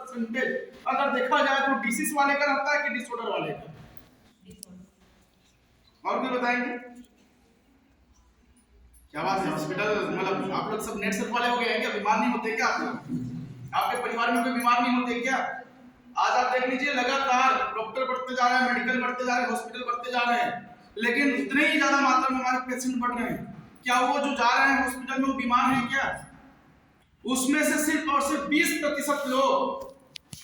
Percentage अगर देखा जाए तो डिसीज वाले का रहता है कि डिसऑर्डर वाले का? और भी बताएंगे क्या बात है? हॉस्पिटल मतलब आप लोग सब नेट सेट वाले हो गए हैं क्या? बीमार नहीं होते क्या आप लोग? आपके परिवार में कोई बीमार नहीं होते क्या? आज आप देख लीजिए लगातार डॉक्टर बढ़ते जा रहे हैं, मेडिकल बढ़ते जा रहे हैं, हॉस्पिटल बढ़ते जा रहे हैं, लेकिन उतने ही ज्यादा मात्रा में हमारे पेशेंट बढ़ रहे हैं। क्या वो जो जा रहे हैं हॉस्पिटल में वो बीमार हैं क्या? उसमें से सिर्फ और सिर्फ 20% लोग,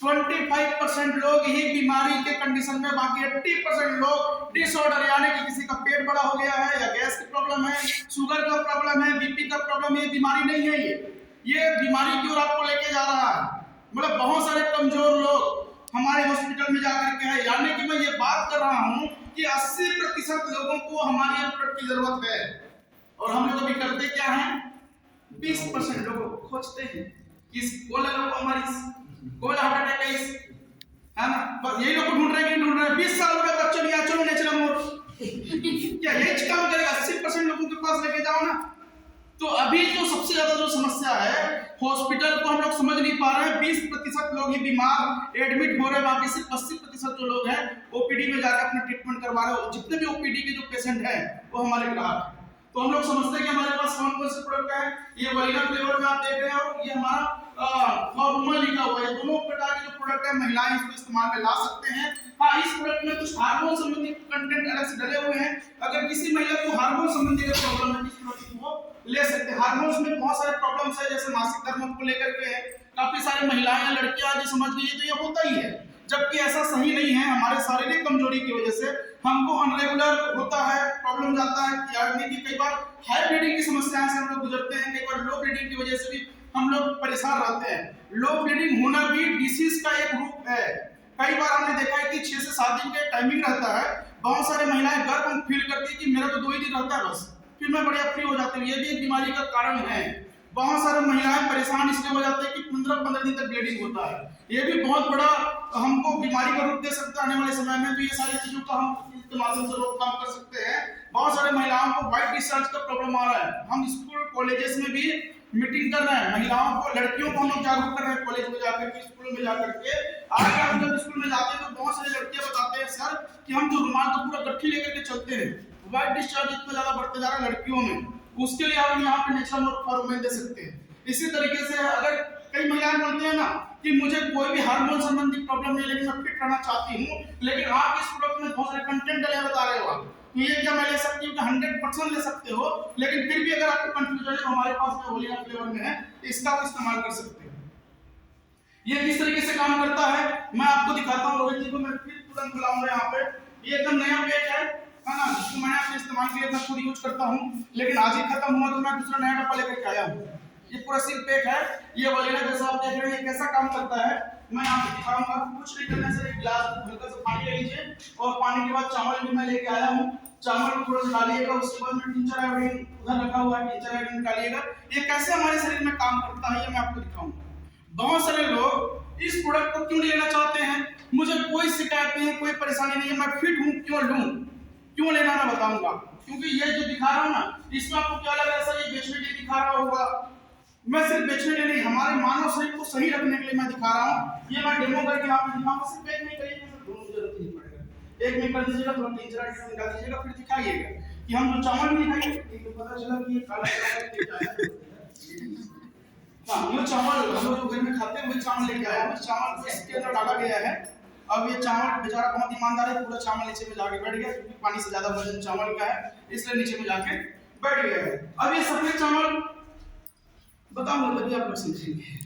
25% लोग ही बीमारी के कंडीशन में, बाकी 80% लोग डिसऑर्डर, यानी कि किसी का पेट बड़ा हो गया है या गैस की प्रॉब्लम है, शुगर का प्रॉब्लम है, बीपी का प्रॉब्लम है, बीमारी नहीं है ये बीमारी की ओर आपको लेके जा रहा है। मतलब बहुत सारे कमजोर लोग हमारे हॉस्पिटल में जाकर के है, यानी कि मैं ये बात कर रहा हूं कि 80% लोगों को हमारी प्रोडक्ट की जरूरत है, और हम लोग अभी करते क्या हैं? 20% लोगों को खोजते हैं कि कौन लोगों को हमारी कौन हार्ट अटैक है इस, है ना? बस यही लोग ढूंढ रहे हैं कि ढूंढ रहे हैं 20 साल का बच्चा नहीं, चलो नेचुरल मोड क्या यही काम करेगा? 80% लोगों के पास लेके जाओ ना। तो अभी जो सबसे ज्यादा जो समस्या है, हॉस्पिटल को हम लोग समझ नहीं पा रहे हैं। 20% लोग ही बीमार एडमिट हो रहे हैं, बाकी सिर्फ 80% जो लोग हैं ओपीडी में जाकर अपना ट्रीटमेंट करवा रहे हैं। जितने भी ओपीडी के जो पेशेंट हैं वो हमारे ग्राहक हैं। तो हम लोग समझते हैं कि हमारे पास कौन कौन से प्रोडक्ट है। ये वरीना फ्लेवर में आप देख रहे हो, ये हमारा फॉर्मूला लिखा हुआ है। दोनों प्रकार के जो प्रोडक्ट है महिलाएं इसको इस्तेमाल में ला सकते हैं। हाँ, इस प्रोडक्ट में कुछ हार्मोन संबंधी कंटेंट अलग से डले हुए हैं। अगर किसी महिला को हार्मोन संबंधी प्रॉब्लम है, इस प्रोडक्ट को ले सकते हैं। हार्मोन्स में बहुत सारे प्रॉब्लम्स है, जैसे मासिक धर्म को लेकर के है। काफी सारी महिलाएं लड़कियां जो समझ गई तो ये होता ही है, जबकि ऐसा सही नहीं है। हमारे शारीरिक कमजोरी की वजह से हमको अनरेगुलर होता है, प्रॉब्लम जाता है, यानी कि कई बार हाई ब्लीडिंग की समस्याएं से हम लोग गुजरते हैं, कई बार लो ब्लीडिंग की वजह से भी हम लोग परेशान रहते हैं। लो ब्लीडिंग होना भी डिसीज का एक रूप है। कई बार हमने देखा है कि 6 से 7 दिन का टाइमिंग रहता है। बहुत सारी महिलाएं गर्व फील करती है कि मेरा तो 2 ही दिन रहता है बस, फिर मैं बढ़िया फ्री हो जाती हूँ। ये भी एक बीमारी का कारण है। बहुत सारे महिलाएं परेशान इसलिए हो जाती है कि 15-15 दिन तक ब्लीडिंग होता है। ये भी बहुत बड़ा हमको बीमारी का रूप दे सकता है आने वाले समय में। तो ये सारी चीजों का हम इसके माध्यम से रोकथाम कर सकते हैं। बहुत सारे महिलाओं को व्हाइट डिस्चार्ज का प्रॉब्लम आ रहा है। हम स्कूल कॉलेजेस में भी मीटिंग कर रहे हैं, महिलाओं को, लड़कियों को हम लोग जागरूक कर रहे हैं, कॉलेज में जाकर के, स्कूल में जाकर के। आज हम जब स्कूल में जाते हैं तो बहुत सारी लड़कियां बताते हैं सर कि हम जो रुमाल का पूरा गट्ठी लेकर के चलते हैं, व्हाइट डिस्चार्ज इतना ज्यादा बढ़ते जा रहा है लड़कियों में, उसके लिए हम यहाँ पे नेचुरल फॉर्मूला दे सकते हैं। इसी तरीके से अगर कई महिलाएं बोलती है ना कि मुझे कोई भी हार्मोन संबंधी प्रॉब्लम नहीं, लेकिन मैं फिट रहना चाहती हूँ, लेकिन आप इस प्रोडक्ट में बहुत सारे कंटेंट डले बता रहे हो, ये क्या मैं ले सकती हूँ? 100% ले सकते हो, लेकिन फिर भी अगर आपको कंफ्यूजन है तो हमारे पास जो वरीना फ्लेवर में है इसका आप इस्तेमाल कर सकते हो। ये किस तरीके से काम करता है मैं आपको दिखाता हूँ। रोहित जी को मैं फिर तुरंत बुलाऊंगा यहाँ पे। ये एकदम नया पैक है ना, जिसको मैंने आपने इस्तेमाल किया, मैं खुद यूज करता हूँ, लेकिन आज ही खत्म हुआ तो मैं दूसरा नया डब्बा लेकर आया हूँ। ये पूरा सील पैक है। ये वरीना जैसा आप देख रहे हैं, ये कैसा काम करता है मैं आपको दिखाऊंगा। कुछ नहीं करने से एक गिलास हल्का सा पानी ले लीजिए, और पानी के बाद चावल भी मैं लेके आया हूँ। चावल को थोड़ा सा डालिएगा, उसके बाद में टिंचर आयोडीन उधर रखा हुआ है, टिंचर आयोडीन डालिएगा। ये कैसे हमारे शरीर में काम करता है ये मैं आपको दिखाऊंगा। बहुत सारे लोग इस प्रोडक्ट को क्यों लेना चाहते हैं? मुझे कोई शिकायत नहीं है, कोई परेशानी नहीं है, मैं फिट हूँ, क्यों लूं, क्यों लेना मैं बताऊंगा। क्योंकि ये जो दिखा रहा हूँ ना, इसमें आपको क्या लग रहा है सर ये बेचने के लिए दिखा रहा होगा? मैं सिर्फ बेचने के लिए नहीं, हमारे मानव शरीर को सही रखने के लिए मैं दिखा रहा हूँ। ये मैं डेमो करके आपको दिखाऊंगा। सिर्फ पैक नहीं करिए, दोनों जरूरत नहीं पड़ेगा। एक में कर दीजिएगा, थोड़ा टिंचर आयोडीन डाल दीजिएगा, फिर दिखाइएगा कि हम जो चावल नहीं खाएंगे तो पता चला कि ये काला है। हाँ, ये चावल हम लोग जो घर में खाते हैं वही चावल लेके आया हूँ। चावल को इसके अंदर डाला गया है। अब ये चावल बेचारा बहुत ईमानदार है, पूरा चावल नीचे में जाके बैठ गया, क्योंकि पानी से ज्यादा वजन चावल का है, इसलिए नीचे में जाके बैठ गया है। अब ये सफेद चावल बताऊंगा तभी आप लोग समझेंगे।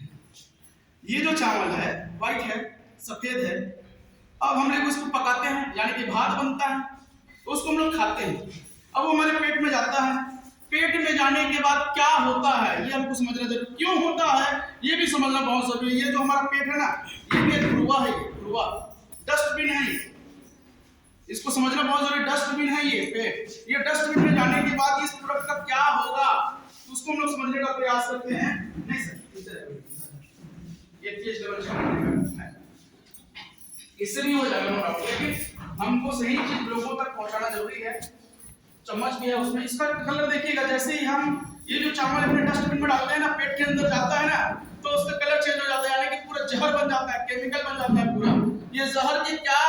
ये जो चावल है व्हाइट है, सफेद है। अब हम लोग उसको पकाते हैं, यानी कि भात बनता है, उसको हम लोग खाते हैं। अब वो हमारे पेट में जाता है। पेट में जाने के बाद क्या होता है ये हमको समझना जरूरी, क्यों होता है ये भी समझना बहुत जरूरी है। ये जो हमारा पेट है ना, ये भी एक ध्रुवा है, ध्रुवा डस्टबिन है। इसको समझना बहुत जरूरी, डस्टबिन है ये पेट। ये डस्टबिन में जाने के बाद इस प्रोडक्ट का क्या होगा उसको हम लोग समझने का प्रयास करते हैं। नहीं सर, ये पीएच लेवल इससे नहीं हो जाएगा, लेकिन हमको सही चीज लोगों तक पहुंचाना जरूरी है। चम्मच भी है उसमें, इसका कलर देखिएगा। जैसे ही हम ये जो चावल अपने डस्टबिन में डालते हैं ना, पेट के अंदर जाता है ना, तो उसका कलर चेंज हो जाता है, यानी कि पूरा जहर बन जाता है, केमिकल बन जाता है पूरा। ये जहर के क्या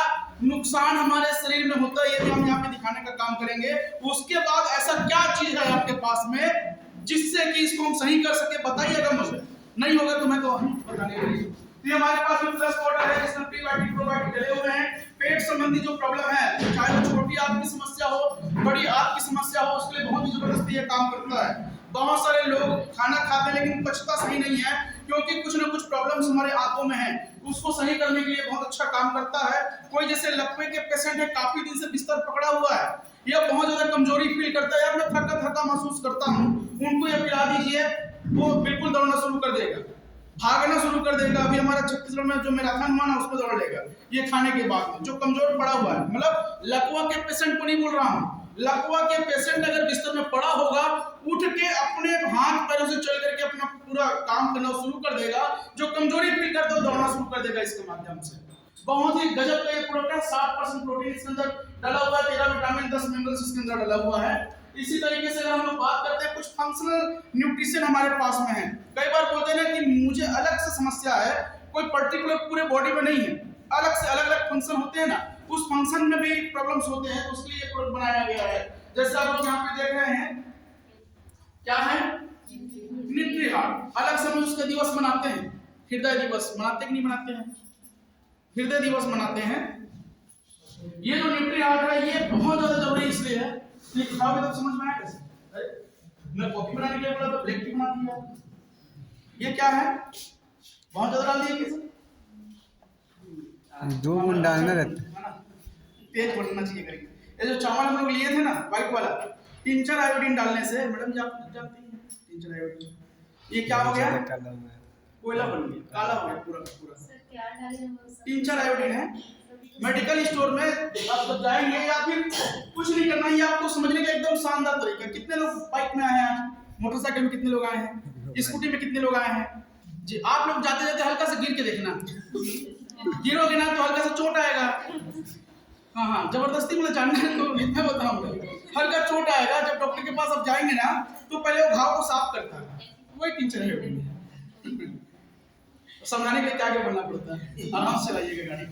नुकसान हमारे शरीर में होता है ये भी हम यहाँ पे दिखाने का काम करेंगे। उसके बाद ऐसा क्या चीज है आपके पास में जिससे कि इसको हम सही कर सके, बताइएगा मुझे। नहीं होगा तो मैं तो बताने के लिए। तो हमारे पास में प्लस पाउडर है जिसमें प्रीबायोटिक प्रोबायोटिक डले हुए हैं। पेट संबंधी जो प्रॉब्लम है, चाहे वो छोटी आंत की समस्या हो, बड़ी आंत की समस्या हो, उसके लिए बहुत ही जबरदस्ती ये काम करता है। बहुत सारे लोग खाना खाते हैं लेकिन पचता सही नहीं है क्योंकि कुछ ना कुछ प्रॉब्लम्स हमारे आंतों में है। उसको सही करने के लिए बहुत अच्छा काम करता है। कोई जैसे लकवे के पेशेंट है, काफी दिन से बिस्तर पकड़ा हुआ है, या बहुत ज्यादा कमजोरी फील करता है, यार मैं थका थका महसूस करता हूँ, उनको ये पिला दीजिए, वो बिल्कुल दौड़ना शुरू कर देगा, भागना शुरू कर देगा। अभी हमारा छत्तीसगढ़ में जो मैराथन हुआ ना उसमें दौड़ लेगा ये खाने के बाद में। जो कमजोर पड़ा हुआ है, मतलब लकवा के पेशेंट को नहीं बोल रहा हूँ, लकवा के पेशेंट अगर बिस्तर में पड़ा होगा, उठ के अपने हाथ पैरों से चल करके अपना पूरा काम करना शुरू कर देगा। जो कमजोरी फील करता है दौड़ना शुरू कर देगा इसके माध्यम से। बहुत ही गजब का ये प्रोडक्ट है। 60% प्रोटीन इसके अंदर डला हुआ है, 13 विटामिन 10 मिनरल्स इसके अंदर डला हुआ है। इसी तरीके से अगर हम लोग बात करते हैं, कुछ फंक्शनल न्यूट्रिशन हमारे पास में है। कई बार बोलते हैं ना कि मुझे अलग से समस्या है, कोई पर्टिकुलर पूरे बॉडी में नहीं है, अलग से अलग अलग फंक्शन होते हैं ना, उस फंक्शन में भी प्रॉब्लम्स होते हैं, उसके लिए प्रोडक्ट बनाया गया है। जैसे आप लोग यहाँ पे देख रहे हैं, क्या है न्यूट्री हार्ट। अलग से हम उसका दिवस मनाते हैं, हृदय दिवस मनाते कि नहीं मनाते हैं? हृदय दिवस मनाते हैं। ये जो न्यूट्री हार्ट है ये बहुत ज्यादा जरूरी इसलिए है, लिखाओगे तब समझ में आएगा कैसे। अरे मैं कॉफी बनाने के लिए बोला तो ब्लैक टी बना दिया। ये क्या है? बहुत ज्यादा डाल दिया कैसे? 2 बूंद डालना रहता है ना, तेज बनना चाहिए करेंगे। ये जो चावल हम लोग लिए थे ना व्हाइट वाला, 3-4 आयोडीन डालने से, मैडम जी आप जानती हैं 3-4 आयोडीन, ये क्या हो गया? कोयला बन गया, काला हो गया पूरा पूरा। 3-4 आयोडीन है। मेडिकल स्टोर में आप जब जाएंगे, या फिर कुछ नहीं करना, ये आपको समझने का एकदम शानदार तरीका। कितने लोग बाइक में आए हैं, मोटरसाइकिल में कितने लोग आए हैं, स्कूटी में कितने लोग आए हैं जी? आप लोग जाते जाते हल्का से गिर के देखना, गिरोगे ना तो हल्का सा चोट आएगा। हाँ, जबरदस्ती मुझे जानना है तो इतना बताऊंगा, हल्का चोट आएगा। जब डॉक्टर के पास आप जाएंगे ना तो पहले वो घाव को साफ करता है, वही टीचर है। समझाने के लिए क्या क्या करना पड़ता है, आराम से लाइएगा गाड़ी।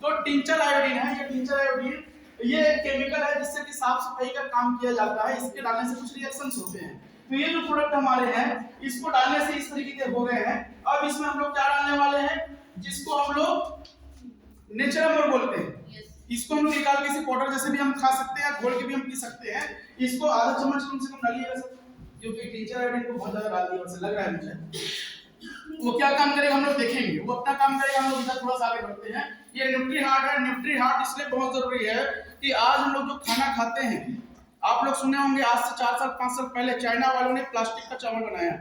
तो टिंचर आयोडीन है, ये टिंचर आयोडीन ये केमिकल है जिससे कि साफ सफाई का काम किया जाता है। इसके डालने से कुछ रिएक्शंस होते हैं। तो ये जो प्रोडक्ट हमारे हैं, इसको डालने से इस तरीके के हो गए हैं। अब इसमें हम लोग क्या डालने वाले हैं, जिसको हम लोग नेचुरल बोलते हैं। इसको हम लोग निकाल के इसे पाउडर जैसे भी हम खा सकते हैं, घोल के भी हम पी सकते हैं। इसको आधा चम्मच कम से कम डालिएगा सर, क्योंकि टिंचर आयोडीन को बहुत ज्यादा डाल दिया वैसे लग रहा है मुझे। वो क्या काम करेगा हम लोग देखेंगे, वो अपना काम करेगा, हम लोग इधर थोड़ा सा आगे बढ़ते हैं। ये न्यूट्री हार्ट है। न्यूट्री हार्ट इसलिए बहुत जरूरी है कि आज हम लोग जो खाना खाते हैं, आप लोग सुने होंगे आज से 4 साल 5 साल पहले चाइना वालों ने प्लास्टिक का चावल बनाया।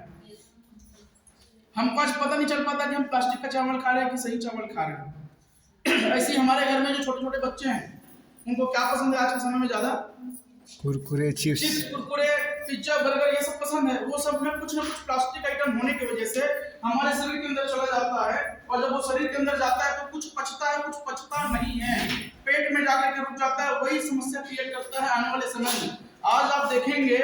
हमको आज पता नहीं चल पाता कि हम प्लास्टिक का चावल खा रहे हैं कि सही चावल खा रहे हैं। ऐसे ही हमारे घर में जो छोटे छोटे बच्चे हैं, उनको क्या पसंद है आज के समय में ज्यादा? Kurkure, chips, Kurkure, pizza, burger, ये सब पसंद है। वो सब में कुछ ना कुछ प्लास्टिक आइटम होने की वजह से हमारे शरीर के अंदर चला जाता है, और जब वो शरीर के अंदर जाता है तो कुछ पचता है, कुछ पचता नहीं है, पेट में जाकर के रुक जाता है। वही समस्या क्रिएट करता है आने वाले समय में। आज आप देखेंगे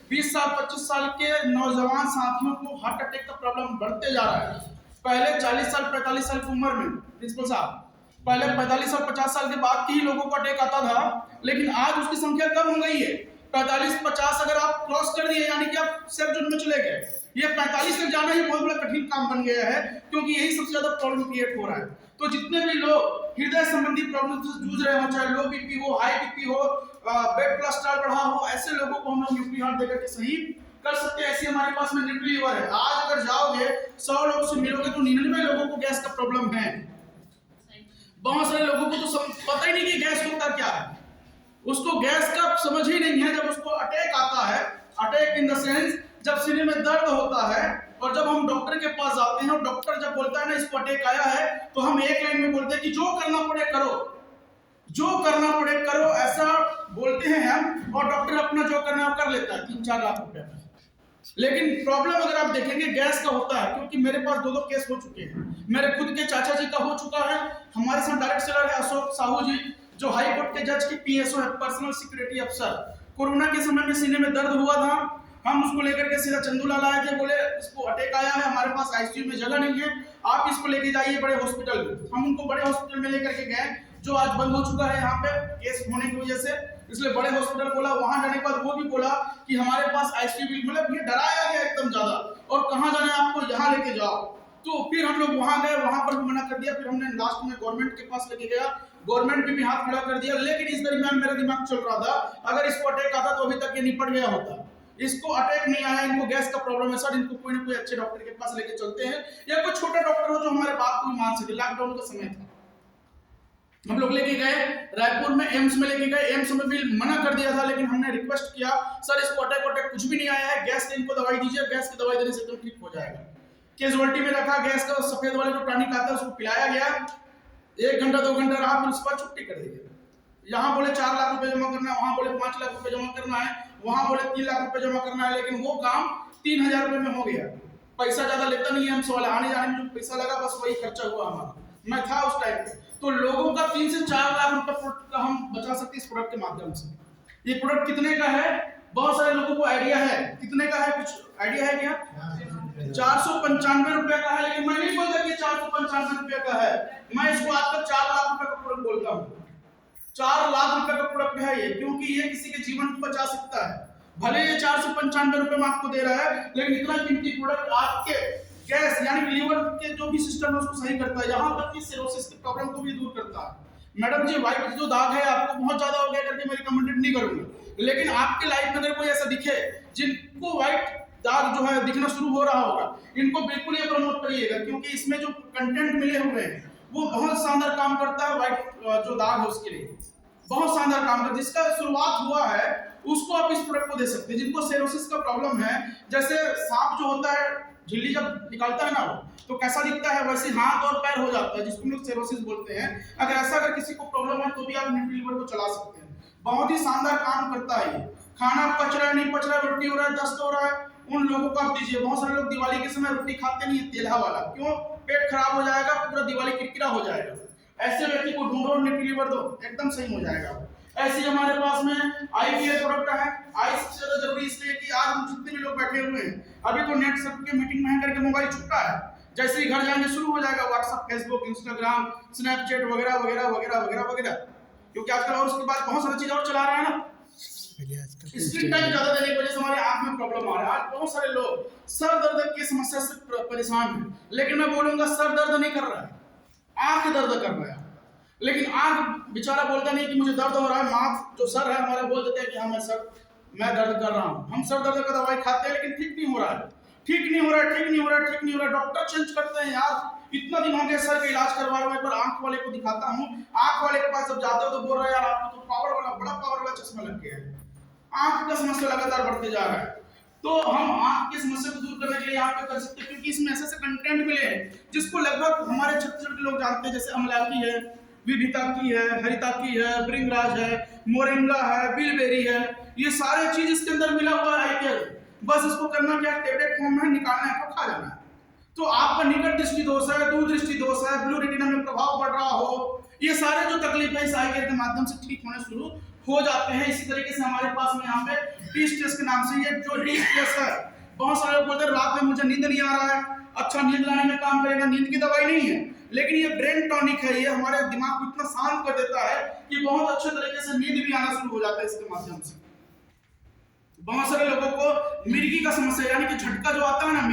20 साल 25 साल के नौजवान साथियों को हार्ट अटैक का प्रॉब्लम बढ़ते जा रहा है। पहले 40 साल 45 साल की उम्र में, प्रिंसिपल साहब, पहले 45 और 50 साल के बाद ही लोगों को अटैक आता था, लेकिन आज उसकी संख्या कम हो गई है। 45-50 अगर आप क्रॉस कर दिए, यानी कि आप सेफ जोन में चले गए। ये 45 तक जाना ही बहुत बड़ा कठिन काम बन गया है, क्योंकि यही सबसे ज्यादा प्रॉब्लम क्रिएट हो रहा है। तो जितने भी लोग हृदय संबंधी प्रॉब्लम से जूझ रहे हो, चाहे लो बीपी हो, हाई बीपी हो, ब्लड कोलेस्ट्रॉल बढ़ा हो, ऐसे लोगों को हम लोग न्यूट्री हार्ट देकर के सही कर सकते हैं। ऐसे हमारे पास में न्यूट्री लीवर है। आज अगर जाओगे 100 लोग से मिलोगे तो 99 लोगों को गैस का प्रॉब्लम है। बहुत सारे लोगों को तो पता ही नहीं कि गैस होता क्या है, उसको गैस का समझ ही नहीं है। जब उसको अटैक आता है, अटैक इन द सेंस जब सीने में दर्द होता है, और जब हम डॉक्टर के पास जाते हैं और डॉक्टर जब बोलता है ना इसको अटैक आया है, तो हम एक लाइन में बोलते हैं कि जो करना पड़े करो, जो करना पड़े करो, ऐसा बोलते हैं हम। और डॉक्टर अपना जो करना है कर लेता है 3-4 लाख रुपए का। लेकिन प्रॉब्लम अगर आप देखेंगे गैस का होता है, क्योंकि मेरे पास 2 केस हो चुके हैं। मेरे खुद के चाचा जी का हो चुका है। हमारे साथ डायरेक्ट सेलर है अशोक साहू जी, जो हाई कोर्ट के जज के पीएसओ है, पर्सनल सिक्योरिटी अफसर। कोरोना के समय में सीने में दर्द हुआ था, हम उसको लेकर के सीधा चंदूलाल आए थे, बोले इसको अटैक आया है, हमारे पास आईसीयू में जगह नहीं है, आप इसको लेके जाइए बड़े हॉस्पिटल में। हम उनको बड़े हॉस्पिटल में लेकर के गए, जो आज बंद हो चुका है यहाँ पे केस होने की वजह से, इसलिए बड़े हॉस्पिटल बोला। वहां जाने के बाद वो भी बोला कि हमारे पास आईसीयू, मतलब ये डराया गया एकदम ज्यादा, और कहाँ जाना है आपको, यहाँ लेके जाओ। तो फिर हम लोग वहां गए, वहां पर भी मना कर दिया। फिर हमने लास्ट में गवर्नमेंट के पास लेके गया, गवर्नमेंट भी हाथ खड़ा कर दिया। लेकिन इस दरमियान मेरा दिमाग चल रहा था, अगर इसको अटैक आता तो अभी तक ये निपट गया होता। इसको अटैक नहीं आया, इनको गैस का प्रॉब्लम है सर, इनको कोई ना कोई अच्छे डॉक्टर के पास लेके चलते हैं, या कोई छोटा डॉक्टर हो जो हमारे बात को भी मान सके। लॉकडाउन का समय था, हम लोग लेके गए रायपुर में, एम्स में लेके गए। एम्स में भी मना कर दिया था, लेकिन हमने रिक्वेस्ट किया, सर इसको अटैक कुछ भी नहीं आया है, गैस की इनको दवाई दीजिए, गैस की दवाई देने से एकदम ठीक हो जाएगा। कैजुअलिटी में रखा, गैस का सफेद वाले जो टॉनिक आता है उसको पिलाया गया, 1 घंटा 2 घंटा रहा, फिर उसके बाद छुट्टी कर दी गई। यहाँ बोले 4 लाख रुपए जमा करना है, वहां बोले 5 लाख रुपए जमा करना है, वहां बोले 3 लाख रुपए जमा करना है, लेकिन वो काम 3000 रुपए में हो गया। पैसा ज्यादा लेता नहीं है एम्स वाला, आने जाने में जो पैसा लगा बस वही खर्चा हुआ हमारा। मैं था उस टाइम पे, तो लोगों का 3 से 4 लाख रुपए का हम बचा सकते इस प्रोडक्ट के माध्यम से। ये प्रोडक्ट कितने का है, बहुत सारे लोगों को आइडिया है कितने का है, कुछ आइडिया है क्या? 495 रुपए का है, लेकिन मैं नहीं बोलता कि 495 रुपए का है, मैं इसको आज तक 4 लाख रुपए का प्रोडक्ट बोलता हूँ। 4 लाख रुपए का प्रोडक्ट है ये, क्योंकि ये किसी के जीवन को बचा सकता है। भले ये 495 रुपए में आपको दे रहा है, लेकिन इतना कीमती प्रोडक्ट आपके गैस यानी लीवर के जो भी सिस्टम है उसको सही करता है, यहाँ तक कि सिरोसिस की प्रॉब्लम को भी दूर करता है। मैडम जी व्हाइट जो दाग है आपको बहुत ज्यादा हो गया करके मैं रिकमेंडेड नहीं करूंगा, लेकिन आपके लाइफ में अगर कोई ऐसा दिखे जिनको व्हाइट दाग जो है दिखना शुरू हो रहा होगा, इनको बिल्कुल ये प्रमोट करिएगा, क्योंकि इसमें जो कंटेंट मिले हुए हैं वो बहुत शानदार काम करता है। व्हाइट जो दाग है उसके लिए बहुत शानदार काम करता है। जिसका शुरुआत हुआ है उसको आप इस प्रोडक्ट को दे सकते हैं। जिनको सेरोसिस का प्रॉब्लम है, जैसे सांप जो होता है झिल्ली जब निकालता है ना वो तो कैसा दिखता है, वैसे हाथ और पैर हो जाता है, जिसको हम लोग सेरोसिस बोलते हैं। अगर किसी को प्रॉब्लम है तो भी आप न्यूट्रीलिवर को चला सकते हैं, बहुत ही शानदार काम करता है ये। खाना पच रहा है नहीं पच रहा है, उल्टी हो रहा है, दस्त हो रहा है, उन लोगों को आप दीजिए। बहुत सारे लोग दिवाली के समय रोटी खाते नहीं है तेलहा वाला, क्यों? पेट खराब हो जाएगा, पूरा दिवाली किरकिरा हो जाएगा। ऐसे व्यक्ति को ढूंढो और न्यूट्रीलिवर दो, एकदम सही हो जाएगा। ऐसे हमारे पास में आई केयर प्रोडक्ट है। आई सबसे ज्यादा जरूरी इसलिए कि आज हम जितने भी लोग बैठे हुए हैं, अभी तो नेट सबके मीटिंग में करके मोबाइल छुट्टा है, जैसे ही घर जाने शुरू हो जाएगा व्हाट्सएप, फेसबुक, इंस्टाग्राम, स्नैपचैट वगैरह वगैरह वगैरह वगैरह वगैरह, क्योंकि आजकल और उसके बाद बहुत सारी चीज और चला रहा है ना। स्क्रीन टाइम ज्यादा देने की वजह से हमारे आंख में प्रॉब्लम आ रहा है। आज बहुत सारे लोग सर दर्द की समस्या से परेशान हैं, लेकिन मैं बोलूंगा सर दर्द नहीं कर रहा है, आंख दर्द कर रहा है। लेकिन आंख बेचारा बोलता नहीं कि मुझे दर्द हो रहा है, माँ जो सर है हमारा बोल देते हैं कि हाँ मैं दर्द कर रहा हूँ। हम सर दर्द का दवाई खाते हैं, लेकिन ठीक नहीं हो रहा है, ठीक नहीं हो रहा है, ठीक नहीं हो रहा है, ठीक नहीं हो रहा है। डॉक्टर चेंज करते हैं यार, इतना दिन हो गया सर का इलाज करवा रहा हूँ, एक बार आंख वाले को दिखाता हूँ। आंख वाले के पास जब जाते हो तो बोल रहा है यार आपको तो पावर वाला बड़ा पावर वाला चश्मा लग गया है। आंख का समस्या लगातार बढ़ते जा रहा है, तो हम आंख की समस्या को दूर करने के लिए यहाँ पे कर सकते हैं, क्योंकि इसमें ऐसे कंटेंट मिले हैं जिसको लगभग हमारे छत्तीसगढ़ के लोग जानते हैं। जैसे अमलाकी है, विभिता की है, हरिता की है, ब्रिंगराज है, मोरिंगा है, बिलबेरी है, ये सारे चीज इसके अंदर मिला हुआ है। बस इसको करना क्या, टेबलेट फॉर्म में निकालना है, खा जाना है। तो आपका निकट दृष्टि दोष है, दूर दृष्टि दोष है, ब्लू रेटिना में प्रभाव पड़ रहा हो, ये सारे जो तकलीफ है इस आई केयर के माध्यम से ठीक होने शुरू हो जाते हैं। इसी तरीके से हमारे पास में यहाँ पे टी स्ट्रेस के नाम से ये जो टी स्ट्रेस है, बहुत सारे लोग बोलते हैं रात में मुझे नींद नहीं आ रहा है, अच्छा नींद लाने में काम करेगा, नींद की दवाई नहीं है, लेकिन ये ब्रेन टॉनिक है। ये हमारे दिमाग को इतना शांत कर देता है कि बहुत अच्छे तरीके से नींद भी आना शुरू हो जाता है इसके माध्यम से। बहुत सारे लोगों को मिर्गी का समस्या यानी कि झटका जो आता है ना,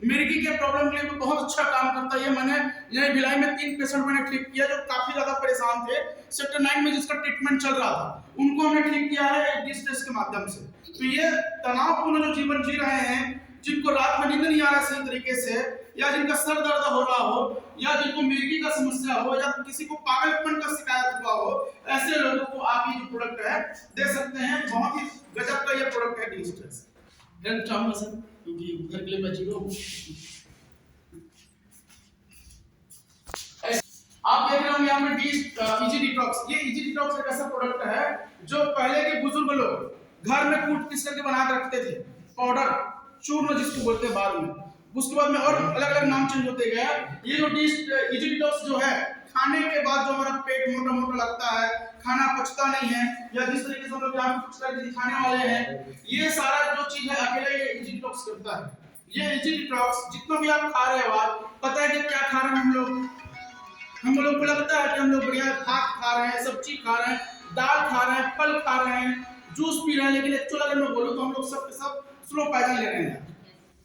मिर्गी के प्रॉब्लम के लिए भी बहुत अच्छा काम करता है। ये मैंने यह भिलाई में 3 पेशेंट मैंने ठीक किया जो काफी ज्यादा परेशान थे, सेक्टर 9 में जिसका ट्रीटमेंट चल रहा था, उनको हमने ठीक किया है टी स्ट्रेस के माध्यम से। तो ये तनावपूर्ण जो जीवन जी रहे हैं, जिनको रात में नींद नहीं आ रहा सही तरीके से, या जिनका सर दर्द हो रहा हो, या जिनको मिर्गी का समस्या हो, या किसी को पागलपन का शिकायत हुआ हो, ऐसे लोगों को आप ये जो प्रोडक्ट है दे सकते हैं। बहुत ही गजब का ये प्रोडक्ट है टी स्ट्रेस। हेल्प चाहूंगा सर, क्योंकि घर के लिए मैं जीरो हूँ। आप देख रहे होंगे यहाँ पे इजी डिटॉक्स। ये इजी डिटॉक्स एक ऐसा प्रोडक्ट है जो पहले के बुजुर्ग लोग घर में कूट पीस करके बना के रखते थे, पाउडर चूर्ण जिसको बोलते हैं बाद में, उसके बाद में और अलग अलग नाम चेंज होते गया। ये जो इजी डिटॉक्स जो है, खाने के बाद जो हमारा पेट मोटा मोटा लगता है, खाना पचता नहीं है, या जिस तरीके से हम लोग यहाँ कुछ करके दिखाने वाले हैं, ये सारा जो चीज है अकेले ये इजी डिटॉक्स करता है। ये इजी डिटॉक्स जितना भी आप खा रहे हो, आज पता है कि क्या खा रहे हैं हम लोग? हम लोग को लगता है कि हम लोग बढ़िया भात खा रहे हैं, सब्जी खा रहे हैं, दाल खा रहे हैं, फल खा रहे हैं, जूस पी रहे हैं, लेकिन एक्चुअल अगर मैं बोलूँ तो हम लोग सब के सब स्लो पॉइजन ले रहे हैं।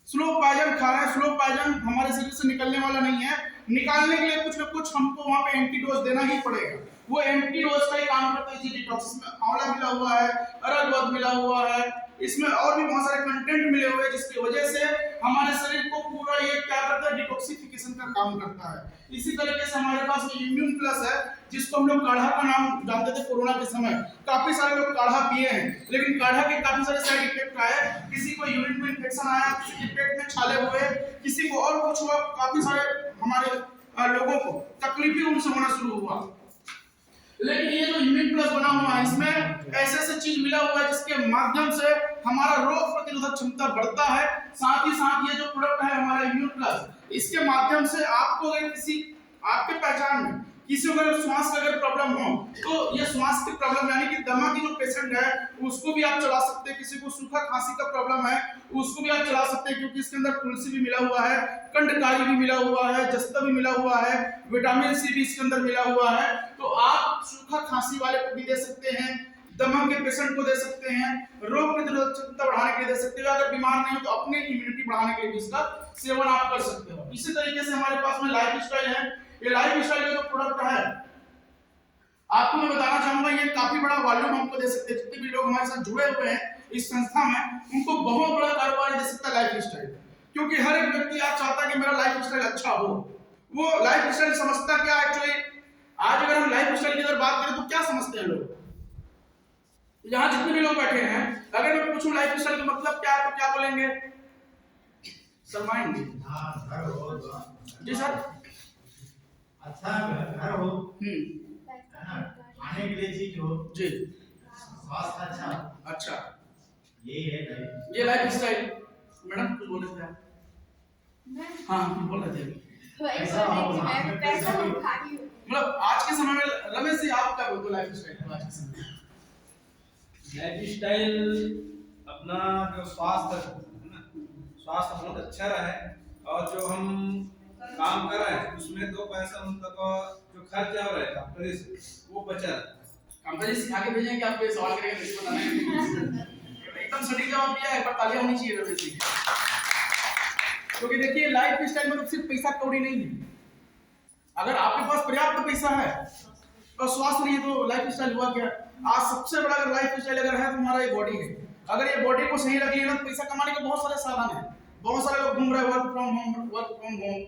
स्लो पॉइजन खा रहे हैं। स्लो पॉइजन हमारे शरीर से निकलने वाला नहीं है। निकालने के लिए कुछ ना कुछ हमको वहां पे एंटीडोज देना ही पड़ेगा। वो एंटीडोज का ही काम करता है इजी डिटॉक्स में। आंवला मिला हुआ है, अरगवद मिला हुआ है, इसमें और भी बहुत सारे कंटेंट मिले हुए हैं जिसकी वजह से हमारे शरीर को पूरा ये क्या करता है, डिटॉक्सिफिकेशन का काम करता है। इसी तरीके से हमारे पास इम्यून प्लस है, जिसको हम लोग काढ़ा का नाम जानते थे कोरोना के समय। काफी सारे लोग काढ़ा पिए हैं, लेकिन काढ़ा के काफी सारे साइड इफेक्ट आए। किसी को यूरिन में इंफेक्शन आया, किसी के पेट में छाले हुए, किसी को और कुछ हुआ। काफी सारे हमारे लोगों को तकलीफें उनसे होना शुरू हुआ। लेकिन ये जो इम्यून प्लस बना हुआ है, इसमें ऐसे ऐसे चीज मिला हुआ है जिसके माध्यम से हमारा रोग प्रतिरोधक क्षमता बढ़ता है। साथ ही साथ ये जो प्रोडक्ट है हमारा इम्यून प्लस, इसके माध्यम से आपको अगर किसी आपके पहचान में किसी को अगर श्वास का अगर प्रॉब्लम हो, तो ये श्वास की प्रॉब्लम यानी कि दमा की जो पेशेंट है उसको भी आप चला सकते हैं। किसी को सूखा खांसी का प्रॉब्लम है उसको भी आप चला सकते हैं, क्योंकि इसके अंदर तुलसी भी मिला हुआ है, कंडकारी भी मिला हुआ है, जस्ता भी मिला हुआ है, विटामिन सी भी इसके अंदर मिला हुआ है। तो आप सूखा खांसी वाले को भी दे सकते हैं, दमा के पेशेंट को दे सकते हैं, रोग प्रतिरोधक क्षमता बढ़ाने के लिए दे सकते हो। अगर बीमार नहीं हो तो अपनी इम्यूनिटी बढ़ाने के लिए भी इसका सेवन आप कर सकते हो। इसी तरीके से हमारे पास में लाइफ स्टाइल है। ये लाइफ स्टाइल का जो प्रोडक्ट है आपको मैं बताना चाहूंगा, ये काफी बड़ा वॉल्यूम हमको दे सकते हैं। जितने भी लोग हमारे साथ जुड़े हुए हैं इस संस्था में, उनको बहुत बड़ा कारोबार दे सकता है लाइफ स्टाइल। क्योंकि हर एक व्यक्ति आप चाहता है कि मेरा लाइफ स्टाइल अच्छा हो। वो लाइफ स्टाइल समझता क्या एक्चुअली, आज अगर हम लाइफ स्टाइल की अगर बात करें तो क्या समझते हैं लोग? यहाँ जितने भी लोग बैठे हैं, अगर मैं पूछूं लाइफ स्टाइल का मतलब क्या है तो क्या बोलेंगे? शर्माएंगे। जी सर। अच्छा घर हो, खाने के लिए चीज हो जी, स्वास्थ्य अच्छा, यही है लाइफ। ये लाइफ स्टाइल। मैडम कुछ बोल रहे थे आप? हाँ बोल रहे थे। मतलब आज के समय में रमेश जी आप क्या बोलते हो लाइफ स्टाइल आज के समय में? लाइफ स्टाइल अपना जो स्वास्थ्य है ना, स्वास्थ्य बहुत अच्छा रहे, और जो हम काम कर रहे हैं उसमें 2 पैसा उनका जो खर्च हो रहा है कंपनी से वो बचा रहे। कंपनी सिखा के भेजेंगे कि आप कोई सवाल करेंगे तो इसको बताना है। एकदम सटीक जवाब दिया है, पर तालियां होनी चाहिए रमेश जी। क्योंकि देखिए लाइफ स्टाइल में तो सिर्फ पैसा कौड़ी नहीं है। अगर आपके पास पर्याप्त पैसा है और स्वास्थ्य नहीं है तो लाइफ स्टाइल हुआ क्या? आज सबसे बड़ा अगर लाइफ स्टाइल अगर है तो हमारा ये बॉडी है। अगर ये बॉडी को सही रख लिया ना तो पैसा कमाने के बहुत सारे साधन हैं। बहुत सारे लोग घूम रहे हैं वर्क फ्रॉम होम।